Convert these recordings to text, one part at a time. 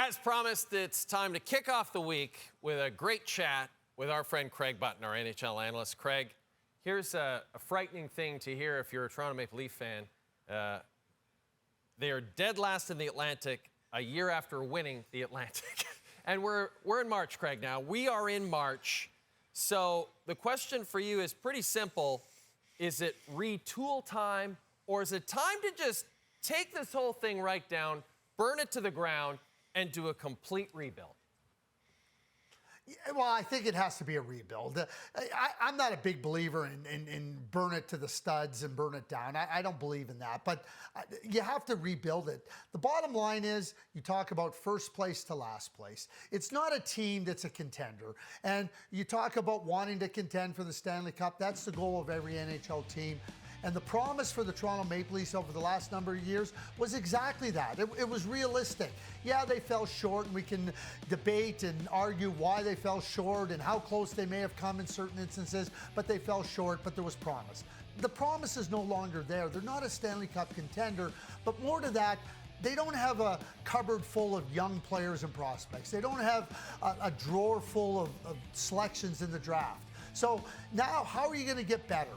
As promised, it's time to kick off the week with a great chat with our friend Craig Button, our NHL analyst. Craig, here's a frightening thing to hear if you're a Toronto Maple Leaf fan. They are dead last in the Atlantic a year after winning the Atlantic. And we're in March, Craig, now. We are in March. So the question for you is pretty simple. Is it retool time, or is it time to just take this whole thing right down, burn it to the ground, and do a complete rebuild? Well, I think it has to be a rebuild. I'm not a big believer in burn it to the studs and burn it down. I don't believe in that, but you have to rebuild it. The bottom line is you talk about first place to last place. It's not a team that's a contender. And you talk about wanting to contend for the Stanley Cup. That's the goal of every NHL team. And the promise for the Toronto Maple Leafs over the last number of years was exactly that. It was realistic. Yeah, they fell short, and we can debate and argue why they fell short and how close they may have come in certain instances, but they fell short, but there was promise. The promise is no longer there. They're not a Stanley Cup contender, but more to that, they don't have a cupboard full of young players and prospects. They don't have a drawer full of selections in the draft. So now, how are you going to get better?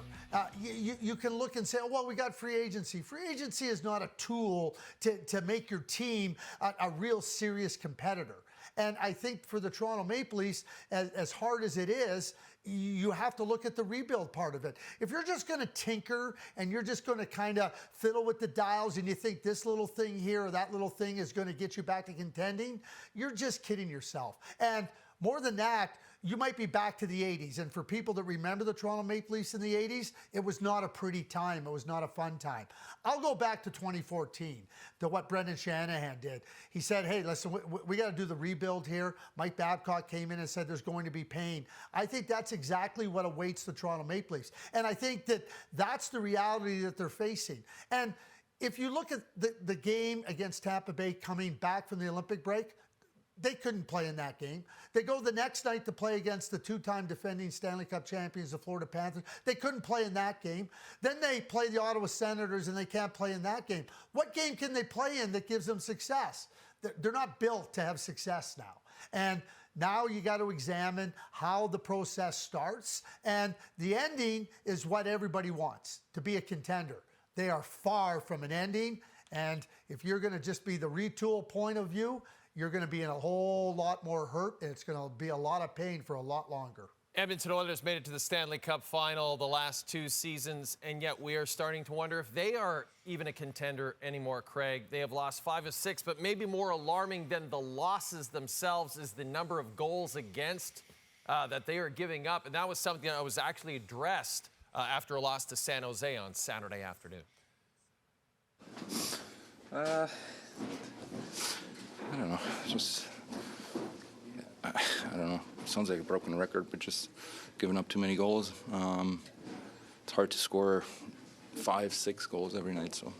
You can look and say, oh, well, we got free agency. Free agency is not a tool to make your team a real serious competitor. And I think for the Toronto Maple Leafs, as hard as it is, you have to look at the rebuild part of it. If you're just going to tinker and you're just going to kind of fiddle with the dials and you think this little thing here or that little thing is going to get you back to contending, you're just kidding yourself. And more than that, you might be back to the 80s. And for people that remember the Toronto Maple Leafs in the 80s, it was not a pretty time. It was not a fun time. I'll go back to 2014, to what Brendan Shanahan did. He said, hey, listen, we got to do the rebuild here. Mike Babcock came in and said there's going to be pain. I think that's exactly what awaits the Toronto Maple Leafs. And I think that that's the reality that they're facing. And if you look at the game against Tampa Bay coming back from the Olympic break, they couldn't play in that game. They go the next night to play against the two-time defending Stanley Cup champions, the Florida Panthers. They couldn't play in that game. Then they play the Ottawa Senators, and they can't play in that game. What game can they play in that gives them success? They're not built to have success now. And now you got to examine how the process starts. And the ending is what everybody wants, to be a contender. They are far from an ending. And if you're going to just be the retool point of view, you're going to be in a whole lot more hurt, and it's going to be a lot of pain for a lot longer. Edmonton Oilers made it to the Stanley Cup final the last two seasons, and yet we are starting to wonder if they are even a contender anymore, Craig. They have lost 5 of 6, but maybe more alarming than the losses themselves is the number of goals against that they are giving up, and that was something that was actually addressed after a loss to San Jose on Saturday afternoon. I don't know. Just, I don't know. It sounds like a broken record, but just giving up too many goals. It's hard to score 5, 6 goals every night. So,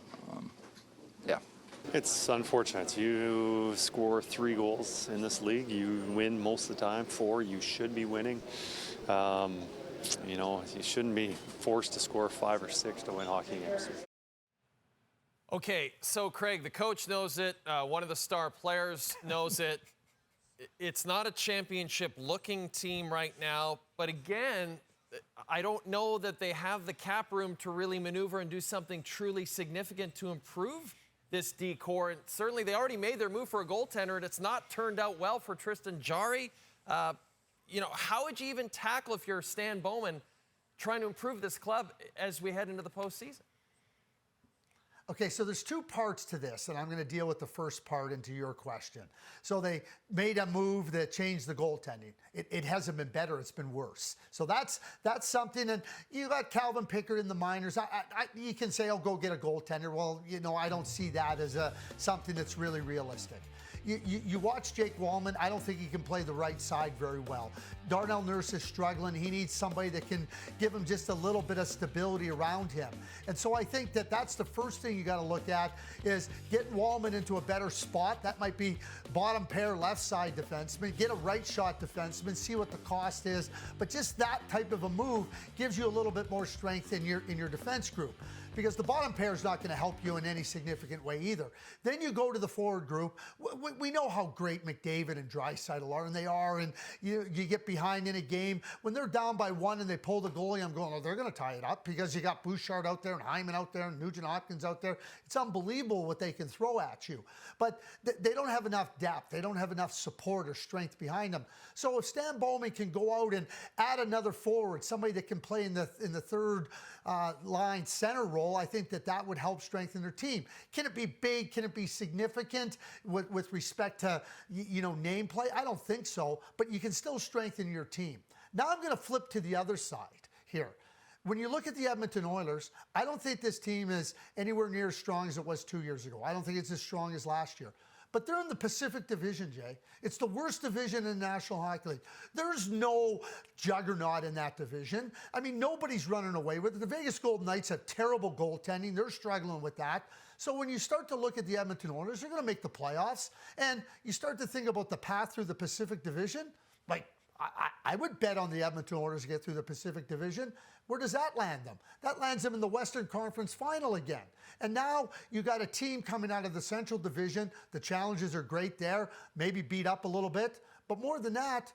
yeah. It's unfortunate. You score 3 goals in this league. You win most of the time. 4, you should be winning. You know, you shouldn't be forced to score 5 or 6 to win hockey games. Okay, so Craig, the coach knows it. One of the star players knows it. It's not a championship-looking team right now. But again, I don't know that they have the cap room to really maneuver and do something truly significant to improve this decor. And certainly they already made their move for a goaltender, and it's not turned out well for Tristan Jarry. You know, how would you even tackle if you're Stan Bowman trying to improve this club as we head into the postseason? Okay, so there's 2 parts to this, and I'm going to deal with the first part into your question. So they made a move that changed the goaltending. It hasn't been better, it's been worse. So that's something, and you got Calvin Pickard in the minors. You can say, oh, go get a goaltender. Well, you know, I don't see that as something that's really realistic. You watch Jake Wallman, I don't think he can play the right side very well. Darnell Nurse is struggling. He needs somebody that can give him just a little bit of stability around him. And so I think that that's the first thing you got to look at is getting Wallman into a better spot. That might be bottom pair left side defenseman, get a right shot defenseman, see what the cost is. But just that type of a move gives you a little bit more strength in your defense group. because the bottom pair is not going to help you in any significant way either. Then you go to the forward group. We know how great McDavid and Draisaitl are, and they are, and you get behind in a game. When they're down by 1 and they pull the goalie, I'm going, oh, they're going to tie it up, because you got Bouchard out there and Hyman out there and Nugent-Hopkins out there. It's unbelievable what they can throw at you. But they don't have enough depth. They don't have enough support or strength behind them. So if Stan Bowman can go out and add another forward, somebody that can play in the third line center role, I think that would help strengthen their team. Can it be big? Can it be significant with respect to, nameplay? I don't think so, but you can still strengthen your team. Now I'm going to flip to the other side here. When you look at the Edmonton Oilers, I don't think this team is anywhere near as strong as it was 2 years ago. I don't think it's as strong as last year. But they're in the Pacific Division, Jay. It's the worst division in the National Hockey League. There's no juggernaut in that division. I mean, nobody's running away with it. The Vegas Golden Knights have terrible goaltending. They're struggling with that. So when you start to look at the Edmonton Oilers, they're going to make the playoffs. And you start to think about the path through the Pacific Division, like, I would bet on the Edmonton Oilers to get through the Pacific Division. Where does that land them? That lands them in the Western Conference Final again. And now you got a team coming out of the Central Division. The challenges are great there, maybe beat up a little bit. But more than that,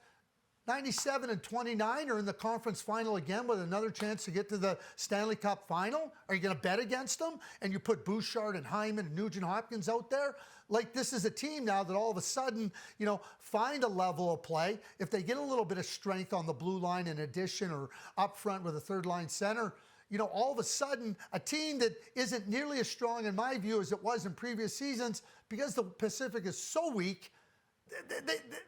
97 and 29 are in the conference final again with another chance to get to the Stanley Cup final. Are you going to bet against them? And you put Bouchard and Hyman and Nugent-Hopkins out there? Like, this is a team now that all of a sudden, find a level of play. If they get a little bit of strength on the blue line in addition, or up front with a third line center, all of a sudden, a team that isn't nearly as strong in my view as it was in previous seasons, because the Pacific is so weak,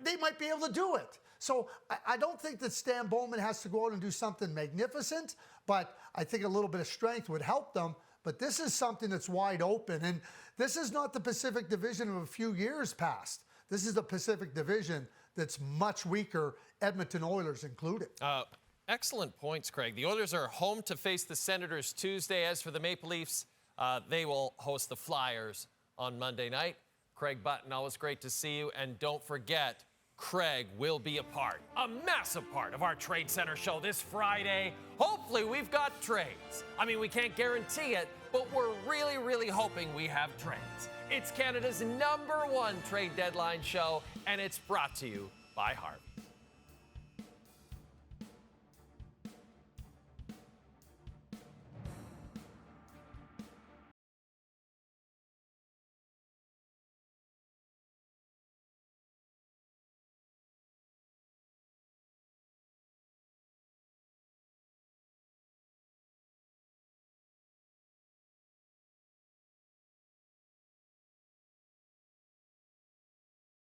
they might be able to do it. So I don't think that Stan Bowman has to go out and do something magnificent, but I think a little bit of strength would help them. But this is something that's wide open, and this is not the Pacific Division of a few years past. This is the Pacific Division that's much weaker, Edmonton Oilers included. Excellent points, Craig. The Oilers are home to face the Senators Tuesday. As for the Maple Leafs, they will host the Flyers on Monday night. Craig Button, always great to see you. And don't forget, Craig will be a massive part of our Trade Center show this Friday. Hopefully we've got trades. I mean, we can't guarantee it, but we're really, really hoping we have trades. It's Canada's #1 trade deadline show, and it's brought to you by Harvey.